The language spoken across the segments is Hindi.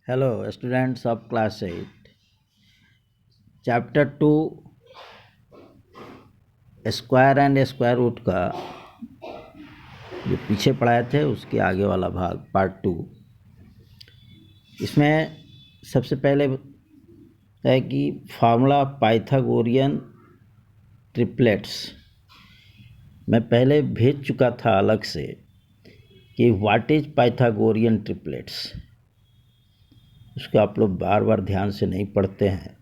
Hello, students of class 8. Chapter 2 square and square root का जो पीछे पढ़ाए थे उसके आगे वाला भाग पार्ट 2। इसमें सबसे पहले है कि फार्मूला पाइथागोरियन ट्रिपलेट्स मैं पहले भेज चुका था अलग से कि व्हाट इज पाइथागोरियन ट्रिपलेट्स। उसको आप लोग बार बार ध्यान से नहीं पढ़ते हैं।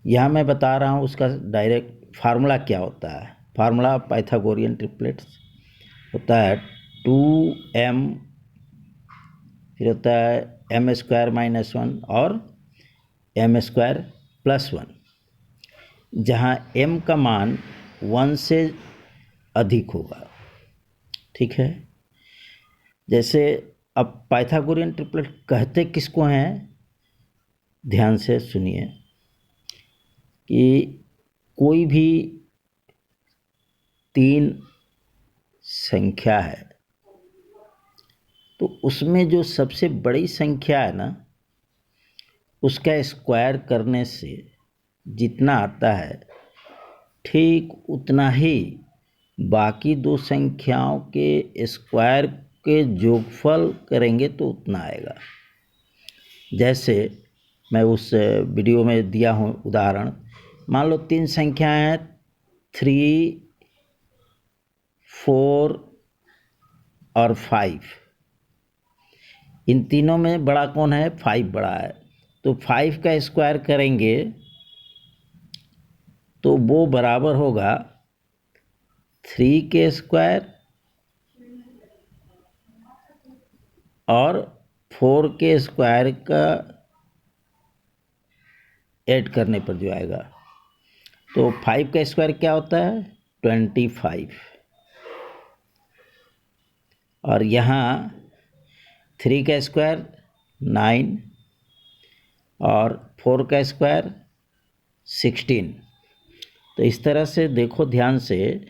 यहाँ मैं बता रहा हूँ उसका डायरेक्ट फार्मूला क्या होता है। फार्मूला पाइथागोरियन ट्रिपलेट्स होता है 2m, फिर होता है m² - 1 और m² + 1, जहाँ m का मान 1 से अधिक होगा। ठीक है। जैसे अब पाइथागोरियन ट्रिपलेट कहते किसको हैं, ध्यान से सुनिए कि कोई भी 3 संख्या है तो उसमें जो सबसे बड़ी संख्या है ना, उसका स्क्वायर करने से जितना आता है ठीक उतना ही बाकी 2 संख्याओं के स्क्वायर के जोगफल करेंगे तो उतना आएगा। जैसे मैं उस वीडियो में दिया हूँ उदाहरण, मान लो 3 संख्याएं हैं 3, 4 और 5। इन तीनों में बड़ा कौन है? 5 बड़ा है। तो 5 का स्क्वायर करेंगे तो वो बराबर होगा 3 के स्क्वायर और 4 के स्क्वायर का ऐड करने पर जो आएगा। तो 5 का स्क्वायर क्या होता है? 25। और यहाँ 3 का स्क्वायर 9 और 4 का स्क्वायर 16। तो इस तरह से देखो ध्यान से,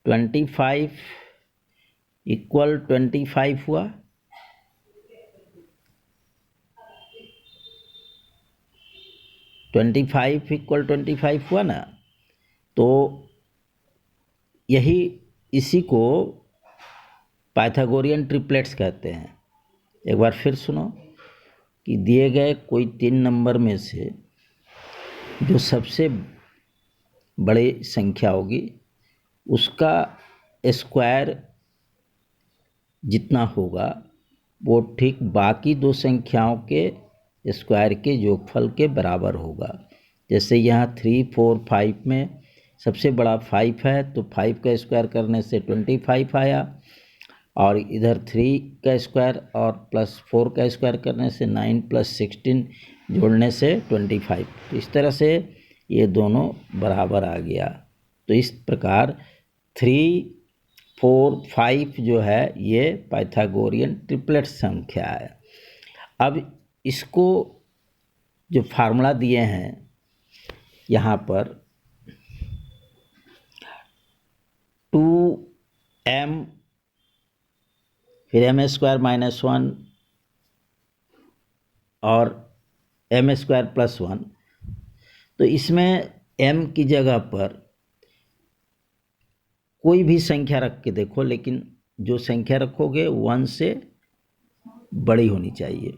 25 = 25 हुआ, ना। तो इसी को पाइथागोरियन ट्रिपलेट्स कहते हैं। एक बार फिर सुनो कि दिए गए कोई 3 नंबर में से जो सबसे बड़ी संख्या होगी उसका स्क्वायर जितना होगा वो ठीक बाकी 2 संख्याओं के स्क्वायर के योगफल के बराबर होगा। जैसे यहाँ 3, 4, 5 में सबसे बड़ा 5 है तो 5 का स्क्वायर करने से 25 आया, और इधर 3 का स्क्वायर और +4 का स्क्वायर करने से 9 + 16 जोड़ने से 25। तो इस तरह से ये दोनों बराबर आ गया। तो इस प्रकार 3, 4, 5 जो है ये पाइथागोरियन ट्रिपलेट संख्या है। अब इसको जो फार्मूला दिए हैं यहाँ पर 2m फिर m² - 1 और m² + 1, तो इसमें m की जगह पर कोई भी संख्या रख के देखो, लेकिन जो संख्या रखोगे 1 से बड़ी होनी चाहिए।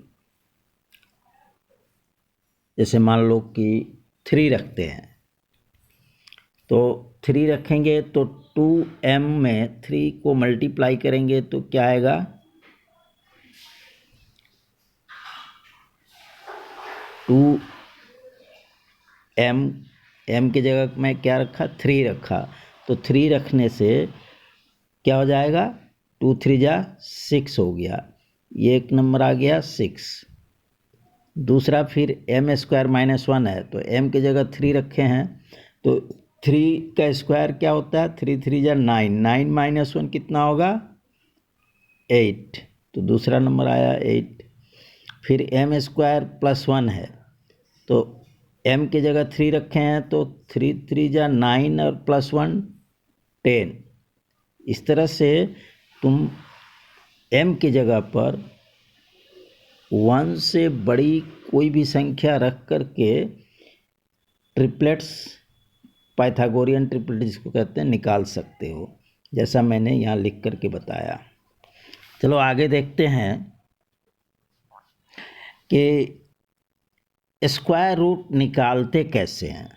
जैसे मान लो कि 3 रखते हैं तो 3 रखेंगे तो 2m में 3 को मल्टीप्लाई करेंगे तो क्या आएगा? 2m, m की जगह मैं क्या रखा? 3 रखा। तो 3 रखने से क्या हो जाएगा? 2 3 जा 6 हो गया। ये एक नंबर आ गया 6। दूसरा फिर m² - 1 है तो m की जगह 3 रखे हैं तो 3 का स्क्वायर क्या होता है? 3 3 जा 9, 9 - 1 कितना होगा? 8। तो दूसरा नंबर आया 8। फिर m² + 1 है तो m की जगह 3 रखे हैं तो 3 3 जा 9 और +1 10। इस तरह से तुम m की जगह पर 1 से बड़ी कोई भी संख्या रख करके ट्रिपलेट्स, पाइथागोरियन ट्रिपलेट जिसको कहते हैं, निकाल सकते हो, जैसा मैंने यहाँ लिख करके बताया। चलो आगे देखते हैं कि स्क्वायर रूट निकालते कैसे हैं।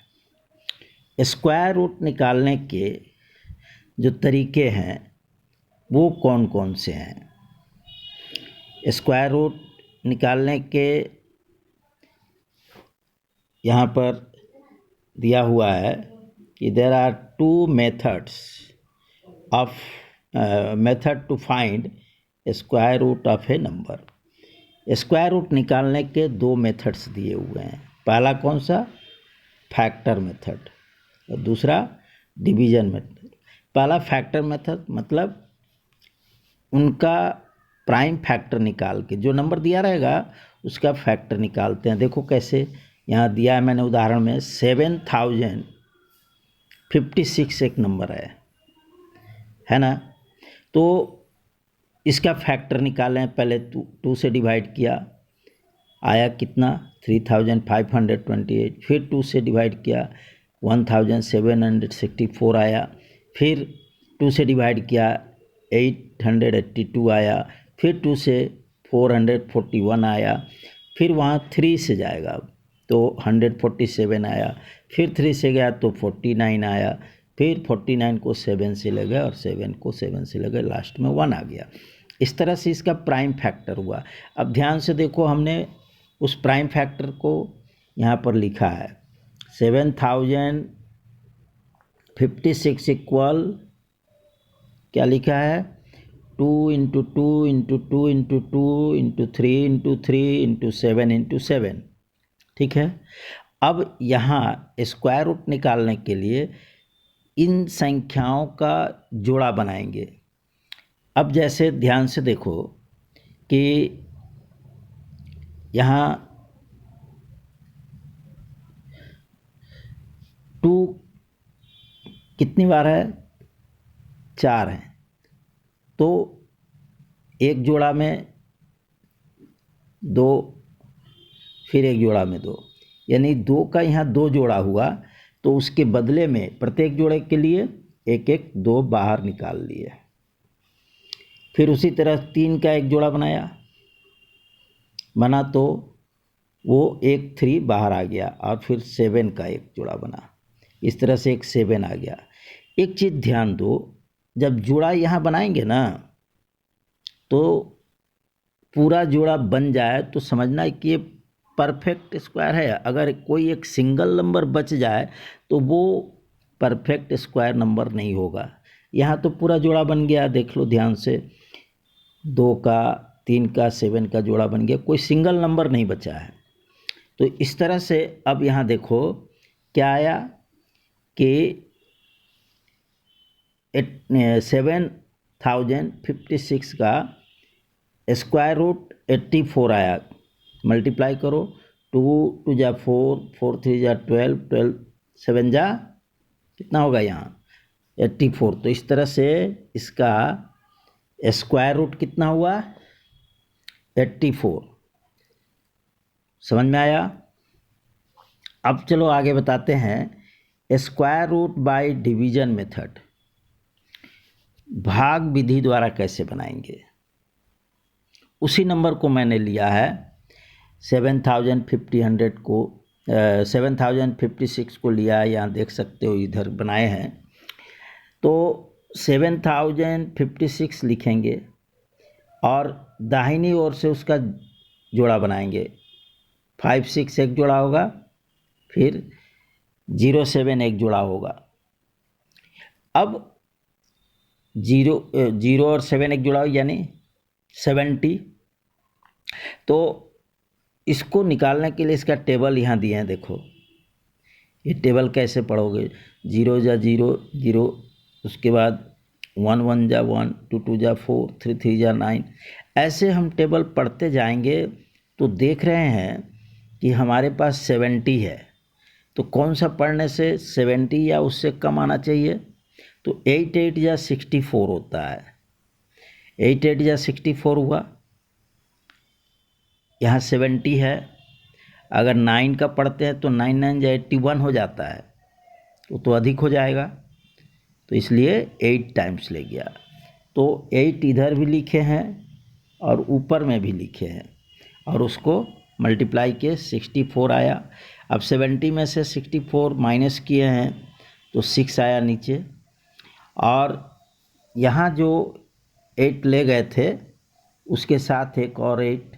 स्क्वायर रूट निकालने के जो तरीके हैं वो कौन कौन से हैं। स्क्वायर रूट निकालने के यहाँ पर दिया हुआ है कि there are 2 methods of method to find square root of a number. Square root निकालने के 2 मेथड्स दिए हुए हैं। पहला कौन सा? फैक्टर मेथड, और दूसरा डिवीजन मेथड। पहला फैक्टर मेथड मतलब उनका प्राइम फैक्टर निकाल के, जो नंबर दिया रहेगा उसका फैक्टर निकालते हैं। देखो कैसे, यहाँ दिया है मैंने उदाहरण में 7056 एक नंबर है ना। तो इसका फैक्टर निकालें, पहले 2 से डिवाइड किया, आया कितना? 3528। फिर 2 से डिवाइड किया, 1764 आया। फिर 2 से डिवाइड किया, 882 आया। फिर 2 से 441 आया। फिर वहाँ 3 से जाएगा तो 147 आया। फिर 3 से गया तो 49 आया। फिर 49 को 7 से ले गए और 7 को 7 से ले गए, लास्ट में 1 आ गया। इस तरह से इसका प्राइम फैक्टर हुआ। अब ध्यान से देखो, हमने उस प्राइम फैक्टर को यहाँ पर लिखा है 7056 इक्वल क्या लिखा है? 2 × 2 × 2 × 2 × 3 × 3 × 7 × 7। ठीक है। अब यहाँ स्क्वायर रूट निकालने के लिए इन संख्याओं का जोड़ा बनाएंगे। अब जैसे ध्यान से देखो कि यहाँ 2 कितनी बार है? 4 है। तो एक जोड़ा में 2, फिर एक जोड़ा में 2, यानी 2 का यहाँ 2 जोड़ा हुआ। तो उसके बदले में प्रत्येक जोड़े के लिए एक एक 2 बाहर निकाल लिए। फिर उसी तरह 3 का एक जोड़ा बना तो वो एक 3 बाहर आ गया, और फिर 7 का एक जोड़ा बना। इस तरह से एक 7 आ गया। एक चीज़ ध्यान दो, जब जोड़ा यहाँ बनाएंगे ना तो पूरा जोड़ा बन जाए तो समझना है कि ये परफेक्ट स्क्वायर है। अगर कोई एक सिंगल नंबर बच जाए तो वो परफेक्ट स्क्वायर नंबर नहीं होगा। यहाँ तो पूरा जोड़ा बन गया, देख लो ध्यान से, 2 का, 3 का, 7 का जोड़ा बन गया, कोई सिंगल नंबर नहीं बचा है। तो इस तरह से अब यहाँ देखो क्या आया कि 7056 का स्क्वायर रूट 84 आया। मल्टीप्लाई करो, 2 × 2 = 4, 4 × 3 = 12, 12 7 जा कितना होगा यहाँ? 84। तो इस तरह से इसका स्क्वायर रूट कितना हुआ? 84। समझ में आया? अब चलो आगे बताते हैं square root by division method. भाग विधि द्वारा कैसे बनाएंगे। उसी नंबर को मैंने लिया है 7056 को लिया है, यहाँ देख सकते हो इधर बनाए हैं। तो 7056 लिखेंगे और दाहिनी ओर से उसका जोड़ा बनाएंगे। 5 6 एक जोड़ा होगा, फिर 0 7 एक जोड़ा होगा। अब 0 और 7 एक जोड़ा यानी 70। तो इसको निकालने के लिए इसका टेबल यहाँ दिए हैं, देखो ये टेबल कैसे पढ़ोगे। 0 × 0 0, उसके बाद 1 1 × 1, 2 2 × 4, 3 3 × 9। ऐसे हम टेबल पढ़ते जाएंगे तो देख रहे हैं कि हमारे पास 70 है। तो कौन सा पढ़ने से 70 या उससे कम आना चाहिए? तो 8 8 × 64 होता है। 8 8 × 64 हुआ। यहाँ 70 है, अगर 9 का पढ़ते हैं तो 9 9 जा 81 हो जाता है, तो अधिक हो जाएगा, तो इसलिए 8 टाइम्स ले गया। तो 8 इधर भी लिखे हैं और ऊपर में भी लिखे हैं, और उसको मल्टीप्लाई के 64 आया। अब 70 में से 64 माइनस किए हैं तो 6 आया नीचे, और यहाँ जो 8 ले गए थे उसके साथ एक और 8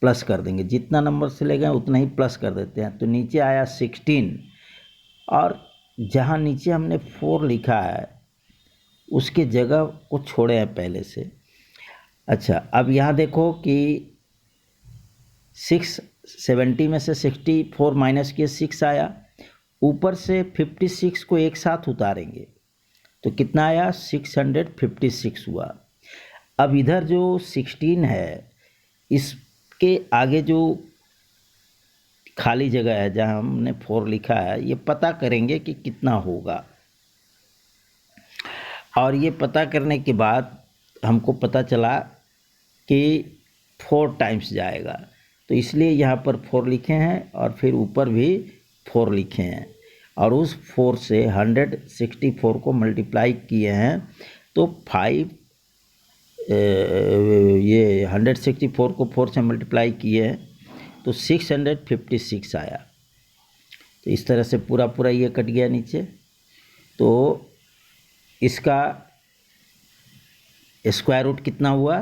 प्लस कर देंगे, जितना नंबर से ले गए उतना ही प्लस कर देते हैं, तो नीचे आया 16, और जहाँ नीचे हमने 4 लिखा है उसके जगह को छोड़े हैं पहले से। अच्छा, अब यहाँ देखो कि 70 में से 64 माइनस किए 6 आया, ऊपर से 56 को एक साथ उतारेंगे तो कितना आया 656 हुआ। अब इधर जो 16 है इसके आगे जो खाली जगह है जहाँ हमने 4 लिखा है, ये पता करेंगे कि कितना होगा, और ये पता करने के बाद हमको पता चला कि 4 टाइम्स जाएगा, तो इसलिए यहाँ पर 4 लिखे हैं और फिर ऊपर भी 4 लिखे हैं, और उस 4 से 164 को मल्टीप्लाई किए हैं तो 5 ये 164 को 4 से मल्टीप्लाई किए हैं तो 656 आया। तो इस तरह से पूरा पूरा ये कट गया नीचे, तो इसका स्क्वायर रूट कितना हुआ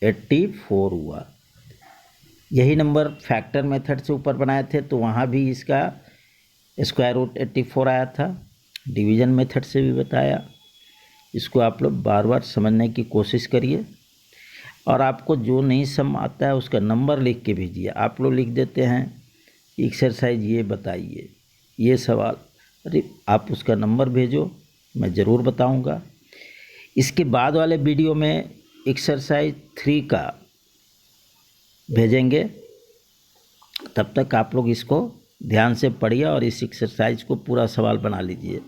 84 हुआ। यही नंबर फैक्टर मेथड से ऊपर बनाए थे तो वहाँ भी इसका स्क्वायर रूट 84 आया था, डिवीज़न मेथड से भी बताया। इसको आप लोग बार बार समझने की कोशिश करिए, और आपको जो नहीं समझ आता है उसका नंबर लिख के भेजिए। आप लोग लिख देते हैं एक्सरसाइज ये बताइए, ये सवाल, अरे आप उसका नंबर भेजो, मैं ज़रूर बताऊंगा। इसके बाद वाले वीडियो में एक्सरसाइज 3 का भेजेंगे, तब तक आप लोग इसको ध्यान से पढ़िए और इस एक्सरसाइज को पूरा सवाल बना लीजिए।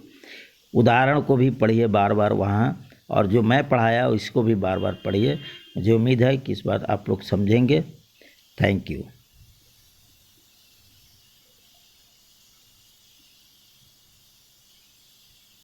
उदाहरण को भी पढ़िए बार बार वहाँ, और जो मैं पढ़ाया इसको भी बार बार पढ़िए। मुझे उम्मीद है कि इस बार आप लोग समझेंगे। Thank you.